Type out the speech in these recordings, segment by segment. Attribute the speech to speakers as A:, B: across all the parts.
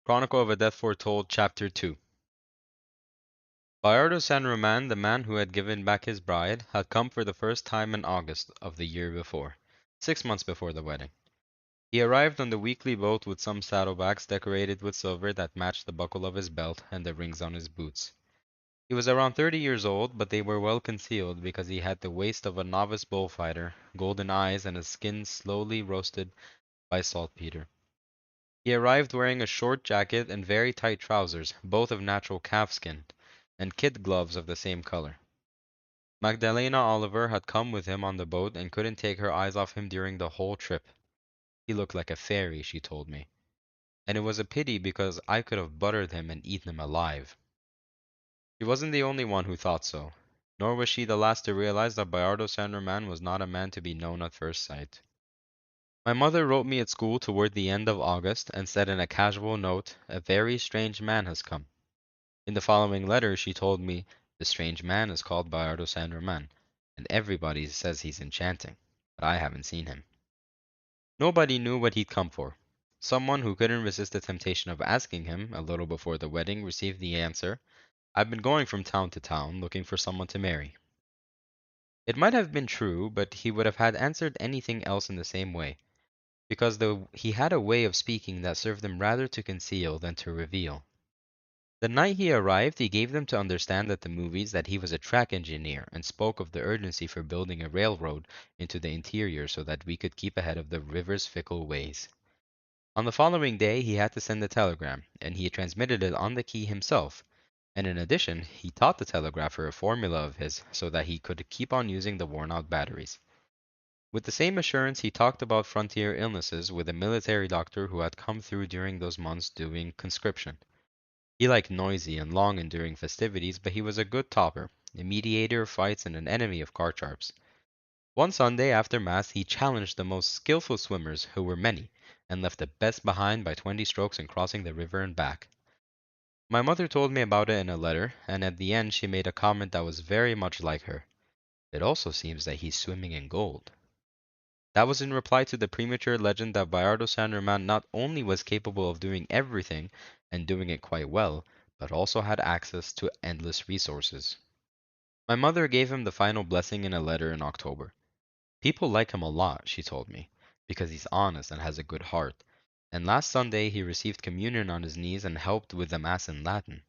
A: Chronicle of a Death Foretold, Chapter 2. Bayardo San Roman, the man who had given back his bride, had come for the first time in August of the year before, 6 months before the wedding. He arrived on the weekly boat with some saddlebags decorated with silver that matched the buckle of his belt and the rings on his boots. He was around 30 years old, but they were well concealed because he had the waist of a novice bullfighter, golden eyes, and a skin slowly roasted by saltpeter. He arrived wearing a short jacket and very tight trousers, both of natural calfskin, and kid gloves of the same color. Magdalena Oliver had come with him on the boat and couldn't take her eyes off him during the whole trip. He looked like a fairy, she told me, and it was a pity because I could have buttered him and eaten him alive. She wasn't the only one who thought so, nor was she the last to realize that Bayardo San Roman was not a man to be known at first sight. My mother wrote me at school toward the end of August and said in a casual note, "A very strange man has come." In the following letter she told me, "The strange man is called Bayardo San Roman, and everybody says he's enchanting, but I haven't seen him." Nobody knew what he'd come for. Someone who couldn't resist the temptation of asking him, a little before the wedding, received the answer, "I've been going from town to town, looking for someone to marry." It might have been true, but he would have had answered anything else in the same way, because though he had a way of speaking that served him rather to conceal than to reveal. The night he arrived, he gave them to understand at the movies that he was a track engineer and spoke of the urgency for building a railroad into the interior so that we could keep ahead of the river's fickle ways. On the following day, he had to send a telegram, and he transmitted it on the key himself. And in addition, he taught the telegrapher a formula of his so that he could keep on using the worn-out batteries. With the same assurance, he talked about frontier illnesses with a military doctor who had come through during those months doing conscription. He liked noisy and long enduring festivities, but he was a good talker, a mediator of fights and an enemy of card sharps. One Sunday after Mass he challenged the most skillful swimmers, who were many, and left the best behind by 20 strokes in crossing the river and back. My mother told me about it in a letter, and at the end she made a comment that was very much like her. "It also seems that he's swimming in gold." That was in reply to the premature legend that Bayardo San Roman not only was capable of doing everything, and doing it quite well, but also had access to endless resources. My mother gave him the final blessing in a letter in October. "People like him a lot," she told me, "because he's honest and has a good heart, and last Sunday he received communion on his knees and helped with the Mass in Latin."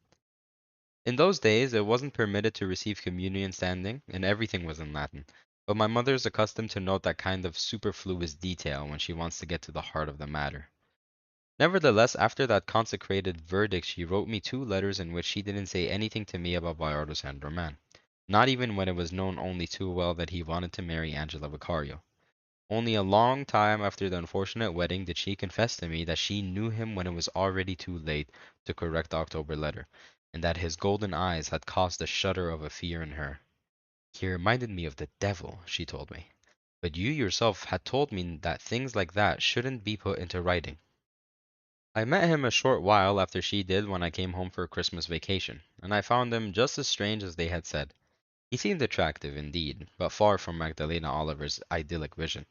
A: In those days it wasn't permitted to receive communion standing, and everything was in Latin, but my mother's accustomed to note that kind of superfluous detail when she wants to get to the heart of the matter. Nevertheless, after that consecrated verdict she wrote me 2 letters in which she didn't say anything to me about Bayardo San Roman, not even when it was known only too well that he wanted to marry Angela Vicario. Only a long time after the unfortunate wedding did she confess to me that she knew him when it was already too late to correct the October letter, and that his golden eyes had caused a shudder of a fear in her. "He reminded me of the devil," she told me. "But you yourself had told me that things like that shouldn't be put into writing." I met him a short while after she did when I came home for a Christmas vacation, and I found him just as strange as they had said. He seemed attractive, indeed, but far from Magdalena Oliver's idyllic vision.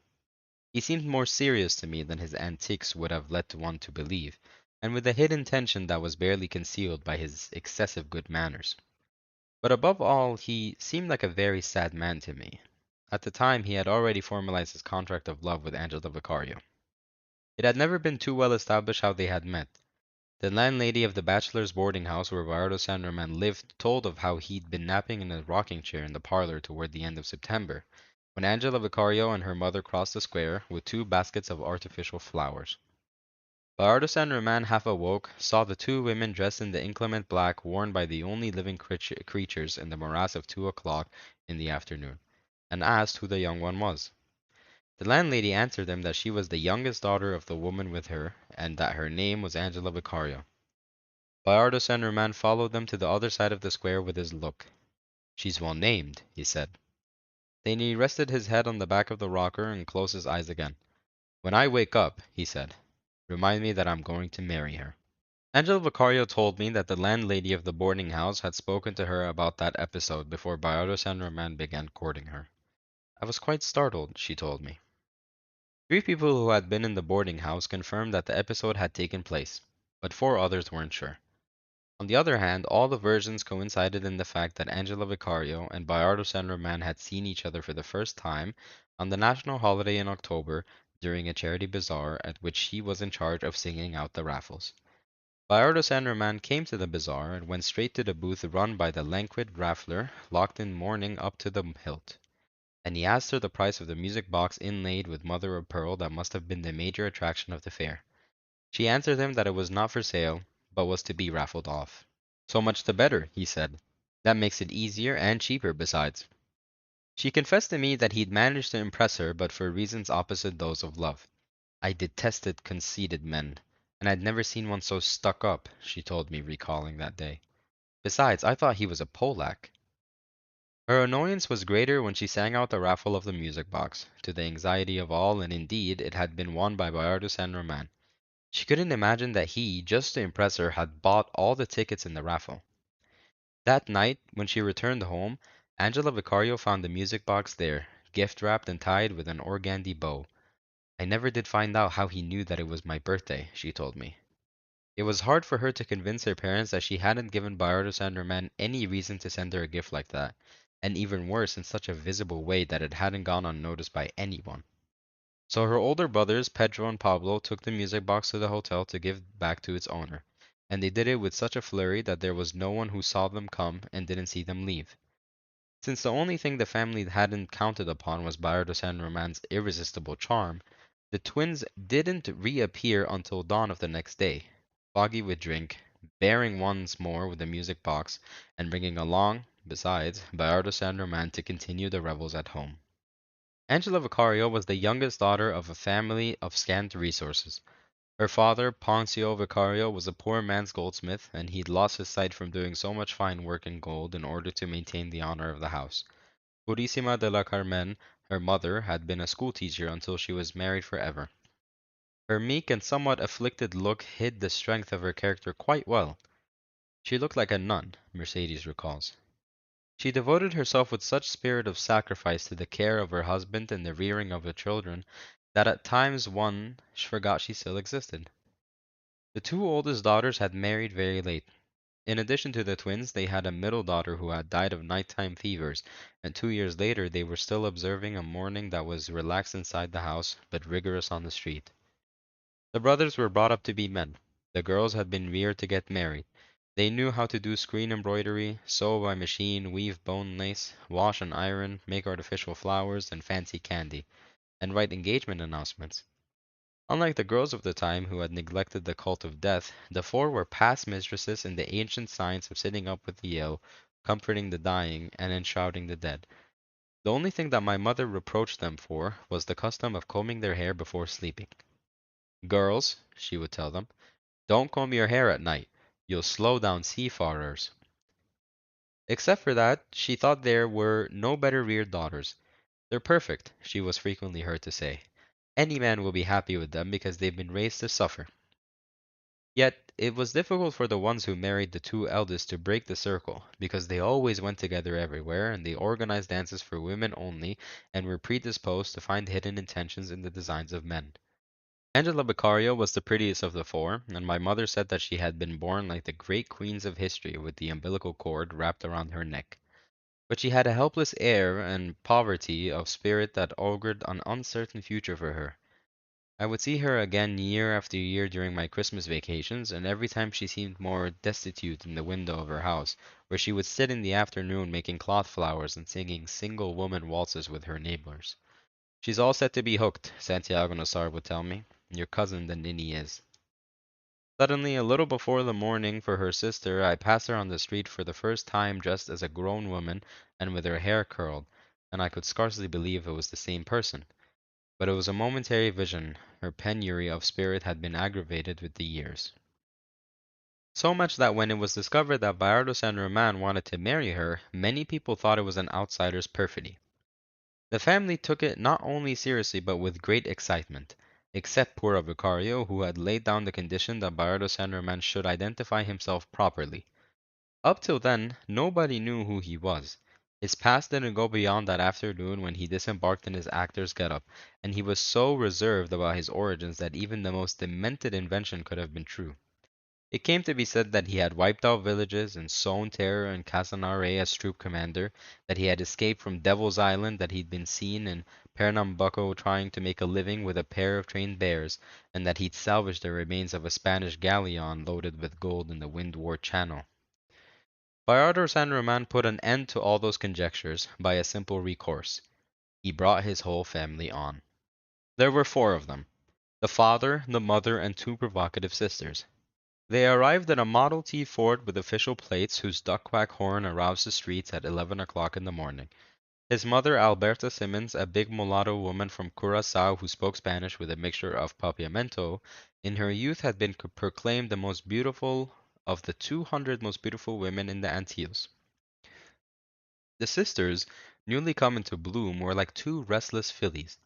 A: He seemed more serious to me than his antics would have led one to believe, and with a hidden tension that was barely concealed by his excessive good manners. But above all, he seemed like a very sad man to me. At the time, he had already formalized his contract of love with Angela Vicario. It had never been too well established how they had met. The landlady of the bachelor's boarding house where Bardo San Roman lived told of how he'd been napping in a rocking chair in the parlor toward the end of September, when Angela Vicario and her mother crossed the square with 2 baskets of artificial flowers. Bardo San Roman half awoke, saw the 2 women dressed in the inclement black worn by the only living creatures in the morass of 2 o'clock in the afternoon, and asked who the young one was. The landlady answered him that she was the youngest daughter of the woman with her, and that her name was Angela Vicario. Bayardo San Roman followed them to the other side of the square with his look. "She's well named," he said. Then he rested his head on the back of the rocker and closed his eyes again. "When I wake up," he said, "remind me that I'm going to marry her." Angela Vicario told me that the landlady of the boarding house had spoken to her about that episode before Bayardo San Roman began courting her. "I was quite startled," she told me. 3 people who had been in the boarding house confirmed that the episode had taken place, but four others weren't sure. On the other hand, all the versions coincided in the fact that Angela Vicario and Bayardo San Roman had seen each other for the first time on the national holiday in October during a charity bazaar at which she was in charge of singing out the raffles. Bayardo San Roman came to the bazaar and went straight to the booth run by the languid raffler, locked in mourning up to the hilt, and he asked her the price of the music box inlaid with mother of pearl that must have been the major attraction of the fair. She answered him that it was not for sale, but was to be raffled off. So much the better, he said. That makes it easier and cheaper besides. She confessed to me that he'd managed to impress her, but for reasons opposite those of love. I detested conceited men, and I'd never seen one so stuck up, she told me, recalling that day. Besides, I thought he was a Polak. Her annoyance was greater when she sang out the raffle of the music box, to the anxiety of all, and indeed it had been won by Bayardo San Roman. She couldn't imagine that he, just to impress her, had bought all the tickets in the raffle. That night, when she returned home, Angela Vicario found the music box there, gift wrapped and tied with an organdy bow. I never did find out how he knew that it was my birthday, she told me. It was hard for her to convince her parents that she hadn't given Bayardo San Roman any reason to send her a gift like that, and even worse, in such a visible way that it hadn't gone unnoticed by anyone. So her older brothers, Pedro and Pablo, took the music box to the hotel to give back to its owner, and they did it with such a flurry that there was no one who saw them come and didn't see them leave. Since the only thing the family hadn't counted upon was Bayardo San Roman's irresistible charm, the twins didn't reappear until dawn of the next day, foggy with drink, bearing once more with the music box, and bringing along, besides, Bayardo San Roman to continue the revels at home. Angela Vicario was the youngest daughter of a family of scant resources. Her father, Poncio Vicario, was a poor man's goldsmith, and he'd lost his sight from doing so much fine work in gold in order to maintain the honor of the house. Purísima de la Carmen, her mother, had been a schoolteacher until she was married forever. Her meek and somewhat afflicted look hid the strength of her character quite well. She looked like a nun, Mercedes recalls. She devoted herself with such spirit of sacrifice to the care of her husband and the rearing of the children that at times one forgot she still existed. The two oldest daughters had married very late. In addition to the twins, they had a middle daughter who had died of nighttime fevers, and 2 years later they were still observing a mourning that was relaxed inside the house, but rigorous on the street. The brothers were brought up to be men. The girls had been reared to get married. They knew how to do screen embroidery, sew by machine, weave bone lace, wash and iron, make artificial flowers and fancy candy, and write engagement announcements. Unlike the girls of the time who had neglected the cult of death, the four were past mistresses in the ancient science of sitting up with the ill, comforting the dying, and enshrouding the dead. The only thing that my mother reproached them for was the custom of combing their hair before sleeping. Girls, she would tell them, don't comb your hair at night. You'll slow down seafarers. Except for that, she thought there were no better reared daughters. They're perfect, she was frequently heard to say. Any man will be happy with them because they've been raised to suffer. Yet it was difficult for the ones who married the two eldest to break the circle, because they always went together everywhere, and they organized dances for women only, and were predisposed to find hidden intentions in the designs of men. Angela Beccario was the prettiest of the four, and my mother said that she had been born like the great queens of history with the umbilical cord wrapped around her neck. But she had a helpless air and poverty of spirit that augured an uncertain future for her. I would see her again year after year during my Christmas vacations, and every time she seemed more destitute in the window of her house, where she would sit in the afternoon making cloth flowers and singing single woman waltzes with her neighbors. She's all set to be hooked, Santiago Nassar would tell me. Your cousin the ninny is. Suddenly, a little before the morning for her sister, I passed her on the street for the first time dressed as a grown woman and with her hair curled, and I could scarcely believe it was the same person. But it was a momentary vision. Her penury of spirit had been aggravated with the years. So much that when it was discovered that Bayardo San Roman wanted to marry her, many people thought it was an outsider's perfidy. The family took it not only seriously but with great excitement, except poor Vicario, who had laid down the condition that Bayardo San Roman should identify himself properly. Up till then, nobody knew who he was. His past didn't go beyond that afternoon when he disembarked in his actor's getup, and he was so reserved about his origins that even the most demented invention could have been true. It came to be said that he had wiped out villages and sown terror in Casanare as troop commander, that he had escaped from Devil's Island, that he'd been seen in Pernambuco trying to make a living with a pair of trained bears, and that he'd salvaged the remains of a Spanish galleon loaded with gold in the Windward Channel. Bayardo San Roman put an end to all those conjectures by a simple recourse. He brought his whole family on. There were four of them: the father, the mother, and two provocative sisters. They arrived at a Model T Ford with official plates whose duck-quack horn aroused the streets at 11 o'clock in the morning. His mother, Alberta Simmons, a big mulatto woman from Curaçao who spoke Spanish with a mixture of papiamento, in her youth had been proclaimed the most beautiful of the 200 most beautiful women in the Antilles. The sisters, newly come into bloom, were like two restless fillies.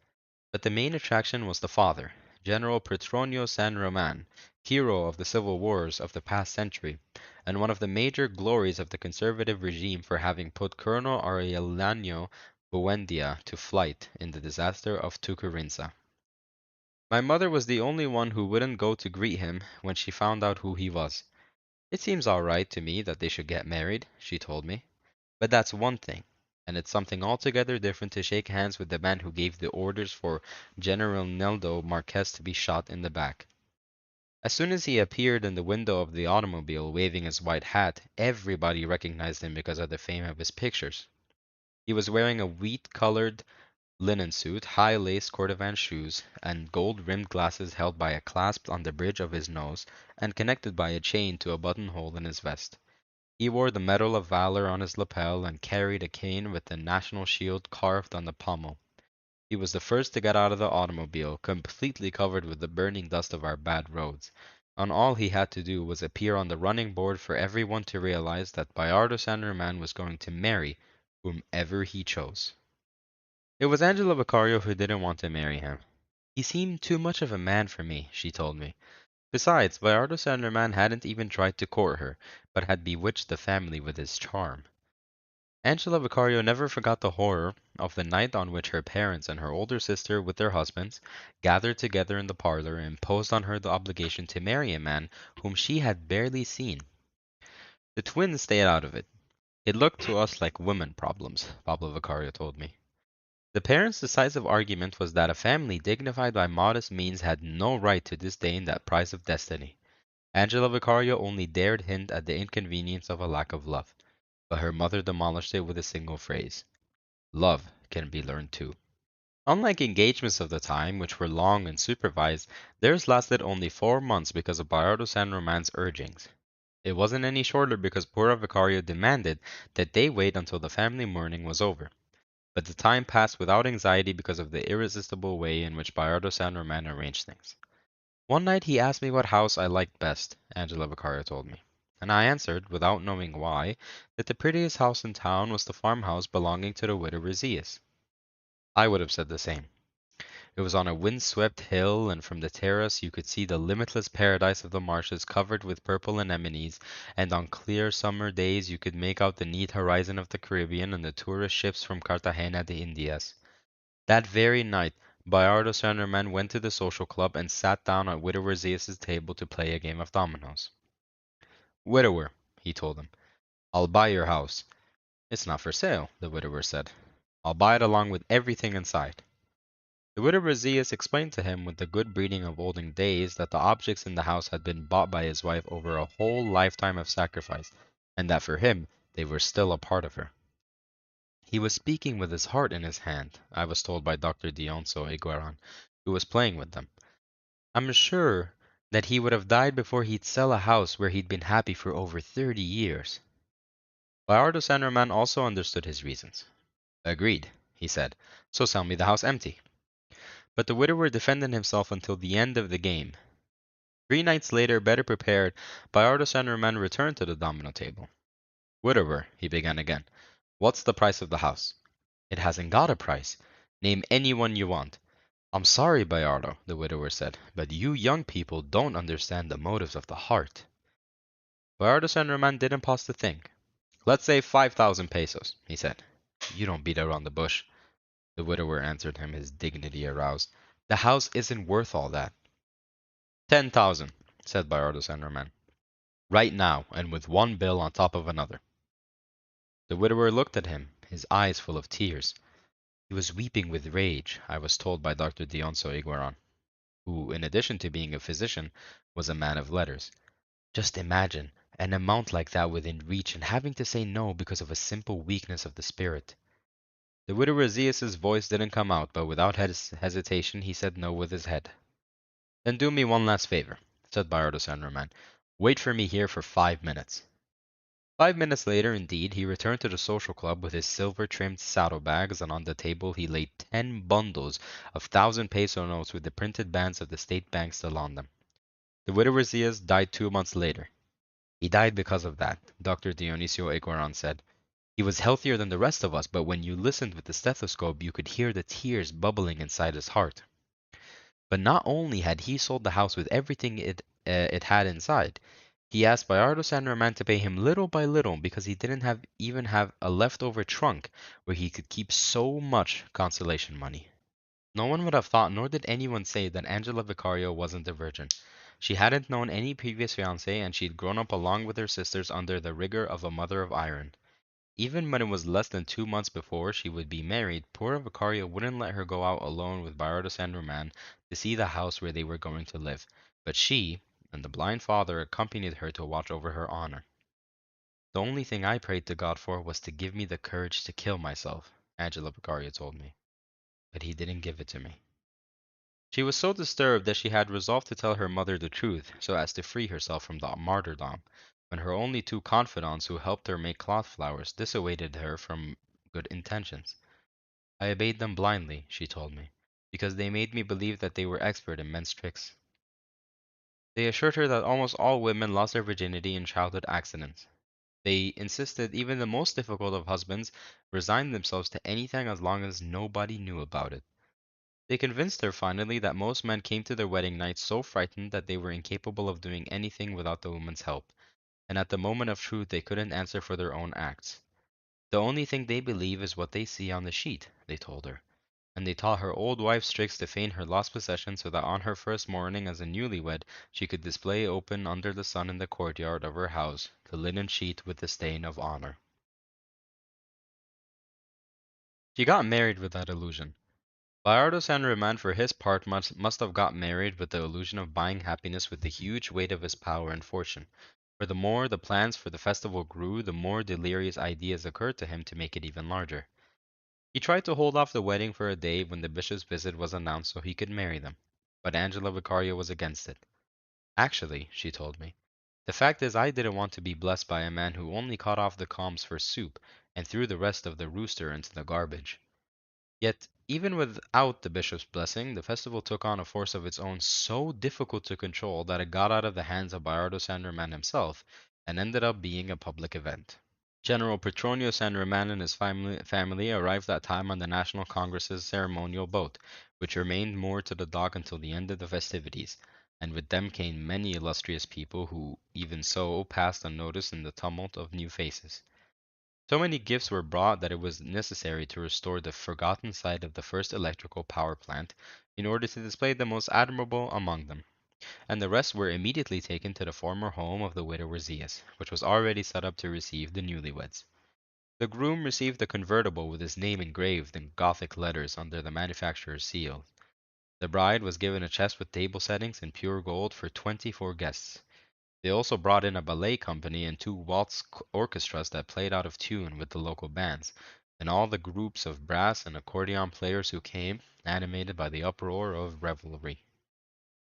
A: But the main attraction was the father, General Petronio San Roman, hero of the civil wars of the past century, and one of the major glories of the conservative regime for having put Colonel Aureliano Buendia to flight in the disaster of Tucurinza. My mother was the only one who wouldn't go to greet him when she found out who he was. It seems all right to me that they should get married, she told me. But that's one thing, and it's something altogether different to shake hands with the man who gave the orders for General Neldo Marquez to be shot in the back. As soon as he appeared in the window of the automobile waving his white hat, everybody recognized him because of the fame of his pictures. He was wearing a wheat-colored linen suit, high-laced cordovan shoes, and gold-rimmed glasses held by a clasp on the bridge of his nose and connected by a chain to a buttonhole in his vest. He wore the Medal of Valor on his lapel and carried a cane with the national shield carved on the pommel. He was the first to get out of the automobile, completely covered with the burning dust of our bad roads, and all he had to do was appear on the running board for everyone to realize that Bayardo San German was going to marry whomever he chose. It was Angela Vicario who didn't want to marry him. He seemed too much of a man for me, she told me. Besides, Bayardo San German hadn't even tried to court her, but had bewitched the family with his charm. Angela Vicario never forgot the horror of the night on which her parents and her older sister, with their husbands, gathered together in the parlor and imposed on her the obligation to marry a man whom she had barely seen. The twins stayed out of it. It looked to us like women problems, Pablo Vicario told me. The parents' decisive argument was that a family dignified by modest means had no right to disdain that prize of destiny. Angela Vicario only dared hint at the inconvenience of a lack of love, but her mother demolished it with a single phrase: love can be learned too. Unlike engagements of the time, which were long and supervised, theirs lasted only 4 months because of Bayardo San Roman's urgings. It wasn't any shorter because Pura Vicario demanded that they wait until the family mourning was over. But the time passed without anxiety because of the irresistible way in which Bayardo San Roman arranged things. One night he asked me what house I liked best, Angela Vicario told me, and I answered, without knowing why, that the prettiest house in town was the farmhouse belonging to the widow Rizias. I would have said the same. It was on a wind-swept hill, and from the terrace you could see the limitless paradise of the marshes covered with purple anemones, and on clear summer days you could make out the neat horizon of the Caribbean and the tourist ships from Cartagena de Indias. That very night, Bayardo San German went to the social club and sat down at Widower Zias's table to play a game of dominoes. Widower, he told him, I'll buy your house. It's not for sale, the widower said. I'll buy it along with everything inside. The widower Zias explained to him with the good breeding of olden days that the objects in the house had been bought by his wife over a whole lifetime of sacrifice, and that for him they were still a part of her. He was speaking with his heart in his hand, I was told by Dr. Dionso Iguaran, who was playing with them. I'm sure that he would have died before he'd sell a house where he'd been happy for over 30 years. Bayardo San Roman also understood his reasons. Agreed, he said. So sell me the house empty. But the widower defended himself until the end of the game. 3 nights later, better prepared, Bayardo San Roman returned to the domino table. Widower, he began again, what's the price of the house? It hasn't got a price. Name any one you want. I'm sorry, Bayardo, the widower said, but you young people don't understand the motives of the heart. Bayardo San Roman didn't pause to think. Let's say 5,000 pesos, he said. You don't beat around the bush. The widower answered him, his dignity aroused. The house isn't worth all that. 10,000, said Bayardo San Roman. Right now, and with one bill on top of another. The widower looked at him, his eyes full of tears. He was weeping with rage, I was told by Dr. Dionso Iguaran, who, in addition to being a physician, was a man of letters. Just imagine an amount like that within reach and having to say no because of a simple weakness of the spirit. The widower Zias's voice didn't come out, but without hesitation he said no with his head. Then do me one last favor, said Bayardo San Roman. Wait for me here for 5 minutes. 5 minutes later, indeed, he returned to the social club with his silver-trimmed saddlebags, and on the table he laid 10 bundles of 1,000 peso notes with the printed bands of the state bank still on them. The widower Zias died 2 months later. He died because of that, Dr. Dionisio Eguaran said. He was healthier than the rest of us, but when you listened with the stethoscope, you could hear the tears bubbling inside his heart. But not only had he sold the house with everything it had inside, he asked Bayardo San Roman to pay him little by little because he didn't even have a leftover trunk where he could keep so much consolation money. No one would have thought, nor did anyone say, that Angela Vicario wasn't a virgin. She hadn't known any previous fiancé, and she'd grown up along with her sisters under the rigor of a mother of iron. Even when it was less than 2 months before she would be married, poor Vicario wouldn't let her go out alone with Bayardo San Roman to see the house where they were going to live, but she and the blind father accompanied her to watch over her honor. The only thing I prayed to God for was to give me the courage to kill myself, Angela Vicario told me, but he didn't give it to me. She was so disturbed that she had resolved to tell her mother the truth, so as to free herself from the martyrdom, when her only two confidants who helped her make cloth flowers dissuaded her from good intentions. I obeyed them blindly, she told me, because they made me believe that they were expert in men's tricks. They assured her that almost all women lost their virginity in childhood accidents. They insisted even the most difficult of husbands resigned themselves to anything as long as nobody knew about it. They convinced her finally that most men came to their wedding night so frightened that they were incapable of doing anything without the woman's help, and at the moment of truth they couldn't answer for their own acts. The only thing they believe is what they see on the sheet, they told her, and they taught her old wife's tricks to feign her lost possession so that on her first morning as a newlywed she could display open under the sun in the courtyard of her house the linen sheet with the stain of honor. She got married with that illusion. Bayardo San Roman, for his part, must have got married with the illusion of buying happiness with the huge weight of his power and fortune. For the more the plans for the festival grew, the more delirious ideas occurred to him to make it even larger. He tried to hold off the wedding for a day when the bishop's visit was announced so he could marry them, but Angela Vicario was against it. Actually, she told me, the fact is I didn't want to be blessed by a man who only cut off the combs for soup and threw the rest of the rooster into the garbage. Yet, even without the bishop's blessing, the festival took on a force of its own so difficult to control that it got out of the hands of Bayardo San Roman himself and ended up being a public event. General Petronio San Roman and his family arrived that time on the National Congress's ceremonial boat, which remained moored to the dock until the end of the festivities, and with them came many illustrious people who, even so, passed unnoticed in the tumult of new faces. So many gifts were brought that it was necessary to restore the forgotten site of the first electrical power plant in order to display the most admirable among them, and the rest were immediately taken to the former home of the widower Zias, which was already set up to receive the newlyweds. The groom received a convertible with his name engraved in Gothic letters under the manufacturer's seal. The bride was given a chest with table settings in pure gold for 24 guests. They also brought in a ballet company and two waltz orchestras that played out of tune with the local bands, and all the groups of brass and accordion players who came, animated by the uproar of revelry.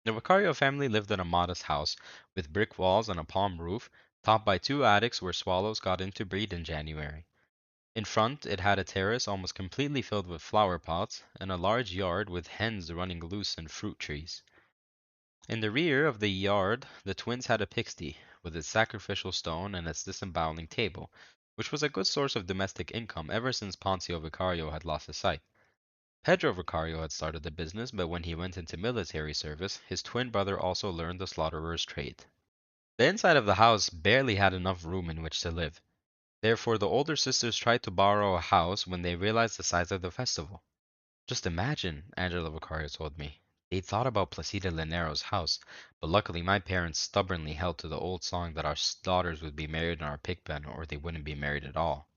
A: The Vicario family lived in a modest house, with brick walls and a palm roof, topped by two attics where swallows got in to breed in January. In front, it had a terrace almost completely filled with flower pots, and a large yard with hens running loose and fruit trees. In the rear of the yard the twins had a pigsty, with its sacrificial stone and its disemboweling table, which was a good source of domestic income ever since Poncio Vicario had lost his sight. Pedro Vicario had started the business, but when he went into military service, his twin brother also learned the slaughterer''s trade. The inside of the house barely had enough room in which to live. Therefore, the older sisters tried to borrow a house when they realized the size of the festival. Just imagine, Angela Vicario told me. They thought about Placida Linero's house, but luckily my parents stubbornly held to the old song that our daughters would be married in our pigpen or they wouldn't be married at all.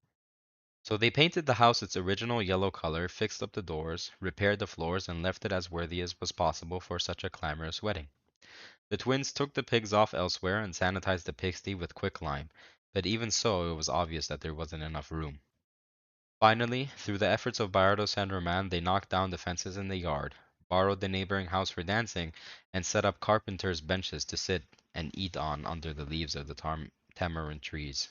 A: So they painted the house its original yellow color, fixed up the doors, repaired the floors, and left it as worthy as was possible for such a clamorous wedding. The twins took the pigs off elsewhere and sanitized the pigsty with quicklime, but even so it was obvious that there wasn't enough room. Finally, through the efforts of Bayardo San Roman, they knocked down the fences in the yard, borrowed the neighboring house for dancing, and set up carpenters' benches to sit and eat on under the leaves of the tamarind trees.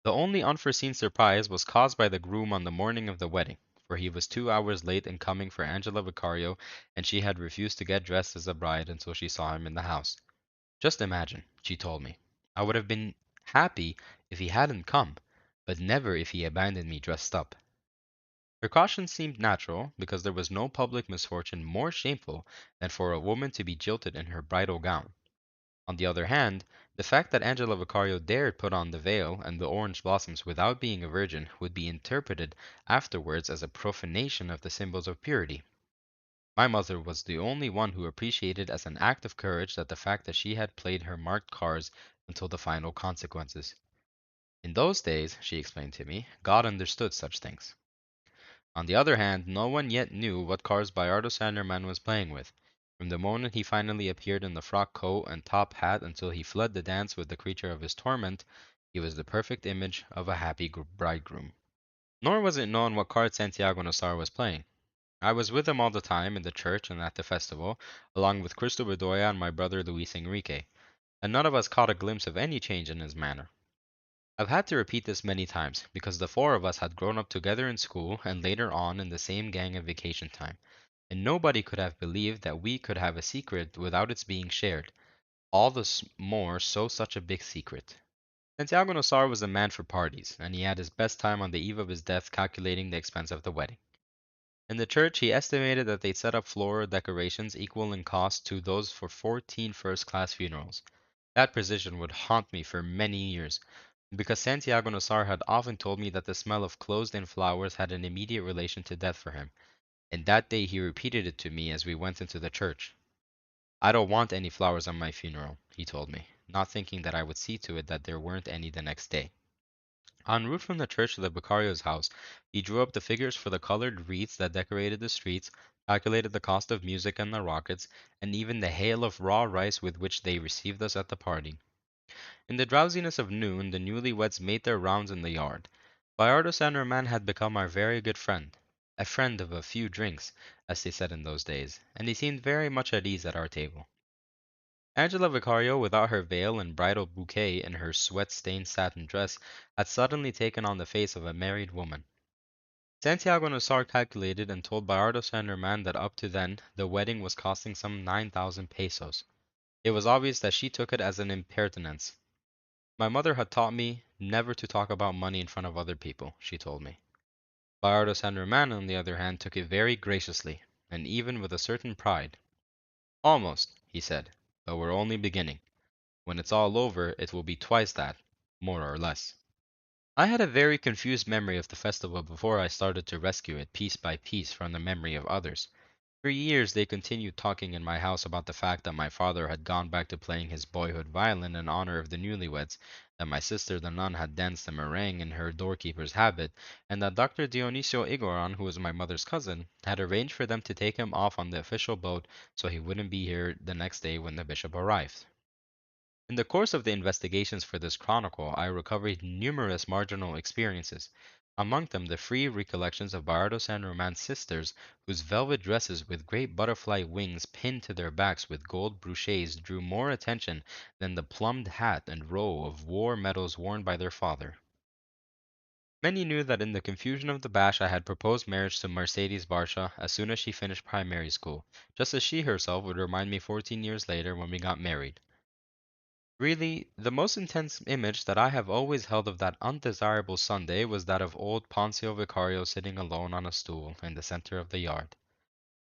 A: The only unforeseen surprise was caused by the groom on the morning of the wedding, for he was 2 hours late in coming for Angela Vicario, and she had refused to get dressed as a bride until she saw him in the house. Just imagine, she told me. I would have been happy if he hadn't come, but never if he abandoned me dressed up. Her caution seemed natural, because there was no public misfortune more shameful than for a woman to be jilted in her bridal gown. On the other hand, the fact that Angela Vicario dared put on the veil and the orange blossoms without being a virgin would be interpreted afterwards as a profanation of the symbols of purity. My mother was the only one who appreciated as an act of courage that the fact that she had played her marked cards until the final consequences. In those days, she explained to me, God understood such things. On the other hand, no one yet knew what cards Bayardo Sanderman was playing with. From the moment he finally appeared in the frock coat and top hat until he fled the dance with the creature of his torment, he was the perfect image of a happy bridegroom. Nor was it known what cards Santiago Nassar was playing. I was with him all the time in the church and at the festival, along with Cristo Bedoya and my brother Luis Enrique, and none of us caught a glimpse of any change in his manner. I've had to repeat this many times, because the four of us had grown up together in school and later on in the same gang in vacation time, and nobody could have believed that we could have a secret without its being shared, all the more so such a big secret. Santiago Nassar was a man for parties, and he had his best time on the eve of his death calculating the expense of the wedding. In the church, he estimated that they'd set up floral decorations equal in cost to those for 14 first-class funerals. That precision would haunt me for many years, because Santiago Nassar had often told me that the smell of closed-in flowers had an immediate relation to death for him, and that day he repeated it to me as we went into the church. I don't want any flowers on my funeral, he told me, not thinking that I would see to it that there weren't any the next day. En route from the church to the Vicario's house, he drew up the figures for the colored wreaths that decorated the streets, calculated the cost of music and the rockets, and even the hail of raw rice with which they received us at the party. In the drowsiness of noon, the newlyweds made their rounds in the yard. Bayardo San Roman had become our very good friend, a friend of a few drinks, as they said in those days, and he seemed very much at ease at our table. Angela Vicario, without her veil and bridal bouquet and her sweat-stained satin dress, had suddenly taken on the face of a married woman. Santiago Nassar calculated and told Bayardo San Roman that up to then the wedding was costing some 9,000 pesos. It was obvious that she took it as an impertinence. My mother had taught me never to talk about money in front of other people, she told me. Bayardo San Roman, on the other hand, took it very graciously, and even with a certain pride. Almost, he said, but we're only beginning. When it's all over, it will be twice that, more or less. I had a very confused memory of the festival before I started to rescue it piece by piece from the memory of others. For years they continued talking in my house about the fact that my father had gone back to playing his boyhood violin in honor of the newlyweds, that my sister the nun had danced a meringue in her doorkeeper's habit, and that Dr. Dionisio Igoran, who was my mother's cousin, had arranged for them to take him off on the official boat so he wouldn't be here the next day when the bishop arrived. In the course of the investigations for this chronicle, I recovered numerous marginal experiences, among them the free recollections of Bayardo San Roman's sisters, whose velvet dresses with great butterfly wings pinned to their backs with gold brooches drew more attention than the plumed hat and row of war medals worn by their father. Many knew that in the confusion of the bash I had proposed marriage to Mercedes Barcia as soon as she finished primary school, just as she herself would remind me 14 years later when we got married. Really, the most intense image that I have always held of that undesirable Sunday was that of old Poncio Vicario sitting alone on a stool in the center of the yard.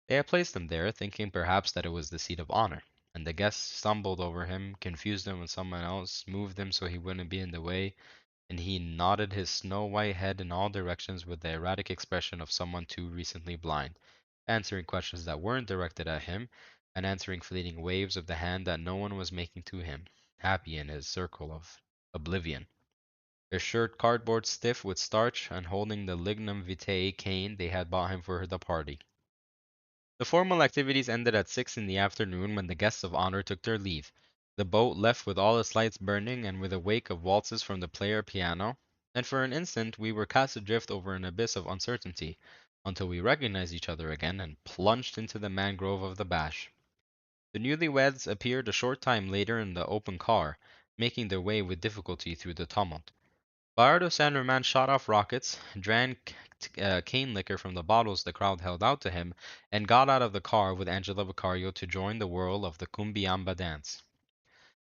A: They had placed him there, thinking perhaps that it was the seat of honor, and the guests stumbled over him, confused him with someone else, moved him so he wouldn't be in the way, and he nodded his snow-white head in all directions with the erratic expression of someone too recently blind. answering questions that weren't directed at him, and answering fleeting waves of the hand that no one was making to him, happy in his circle of oblivion. His shirt cardboard stiff with starch, and holding the lignum vitae cane they had bought him for the party. The formal activities ended at 6 in the afternoon when the guests of honor took their leave. The boat left with all its lights burning and with a wake of waltzes from the player piano, and for an instant we were cast adrift over an abyss of uncertainty, until we recognized each other again and plunged into the mangrove of the Bash. The newlyweds appeared a short time later in the open car, making their way with difficulty through the tumult. Bayardo San Roman shot off rockets, drank cane liquor from the bottles the crowd held out to him, and got out of the car with Angela Vicario to join the whirl of the Cumbiamba dance.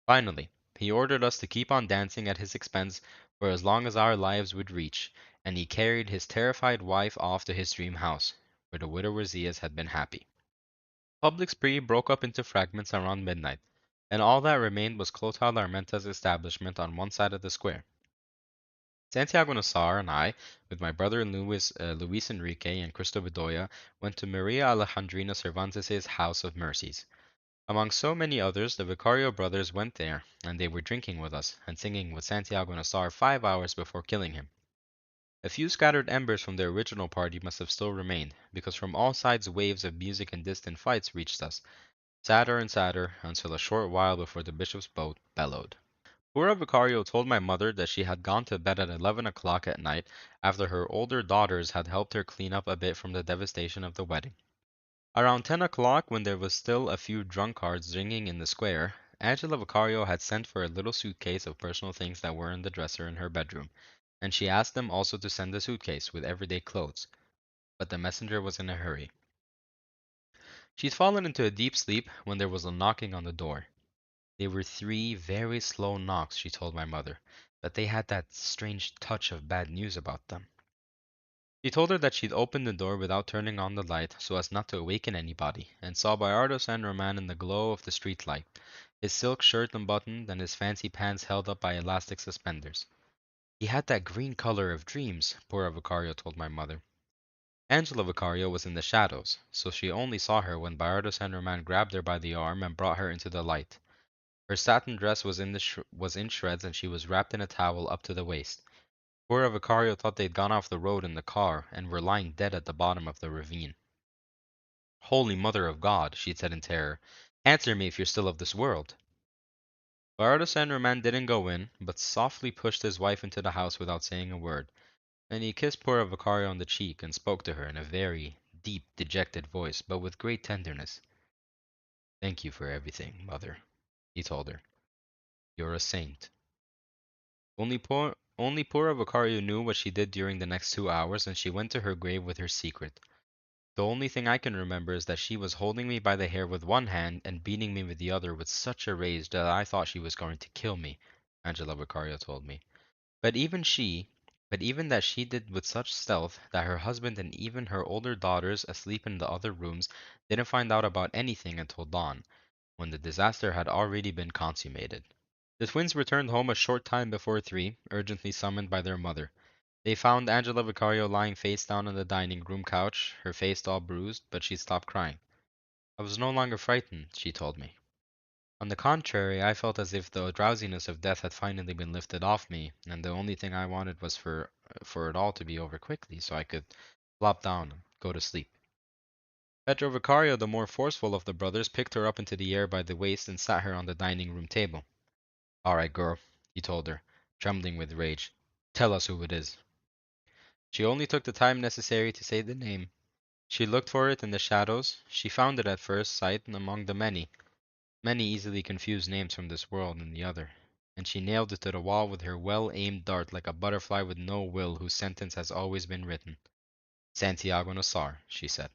A: Finally, he ordered us to keep on dancing at his expense for as long as our lives would reach, and he carried his terrified wife off to his dream house, where the widower Zias had been happy. Public spree broke up into fragments around midnight, and all that remained was Clotal Armenta's establishment on one side of the square. Santiago Nassar and I, with my brother Luis Enrique and Cristo Bedoya, went to Maria Alejandrina Cervantes' House of Mercies. Among so many others, the Vicario brothers went there, and they were drinking with us, and singing with Santiago Nassar 5 hours before killing him. A few scattered embers from the original party must have still remained, because from all sides waves of music and distant fights reached us, sadder and sadder, until a short while before the bishop's boat bellowed. Poor Vicario told my mother that she had gone to bed at 11 o'clock at night after her older daughters had helped her clean up a bit from the devastation of the wedding. Around 10 o'clock, when there was still a few drunkards ringing in the square, Angela Vicario had sent for a little suitcase of personal things that were in the dresser in her bedroom, and she asked them also to send a suitcase with everyday clothes. But the messenger was in a hurry. She'd fallen into a deep sleep when there was a knocking on the door. They were three very slow knocks, she told my mother, but they had that strange touch of bad news about them. She told her that she'd opened the door without turning on the light so as not to awaken anybody, and saw Bayardo San Roman in the glow of the street light, his silk shirt unbuttoned and his fancy pants held up by elastic suspenders. He had that green color of dreams, poor Vicario told my mother. Angela Vicario was in the shadows, so she only saw her when Bayardo San Roman grabbed her by the arm and brought her into the light. Her satin dress was in shreds and she was wrapped in a towel up to the waist. Poor Vicario thought they'd gone off the road in the car and were lying dead at the bottom of the ravine. Holy Mother of God, she said in terror, answer me if you're still of this world. Bayardo San Roman didn't go in, but softly pushed his wife into the house without saying a word. Then he kissed poor Vicario on the cheek and spoke to her in a very deep, dejected voice, but with great tenderness. Thank you for everything, Mother, he told her. You're a saint. Only poor Vicario knew what she did during the next 2 hours, and she went to her grave with her secret. The only thing I can remember is that she was holding me by the hair with one hand and beating me with the other with such a rage that I thought she was going to kill me, Angela Vicario told me. But even she, but even that she did with such stealth that her husband and even her older daughters asleep in the other rooms didn't find out about anything until dawn, when the disaster had already been consummated. The twins returned home a short time before 3, urgently summoned by their mother. They found Angela Vicario lying face down on the dining room couch, her face all bruised, but she'd stopped crying. I was no longer frightened, she told me. On the contrary, I felt as if the drowsiness of death had finally been lifted off me, and the only thing I wanted was for it all to be over quickly so I could flop down and go to sleep. Pedro Vicario, the more forceful of the brothers, picked her up into the air by the waist and sat her on the dining room table. All right, girl, he told her, trembling with rage. Tell us who it is. She only took the time necessary to say the name. She looked for it in the shadows. She found it at first sight among the many easily confused names from this world and the other, and she nailed it to the wall with her well-aimed dart like a butterfly with no will whose sentence has always been written. Santiago Nassar, she said.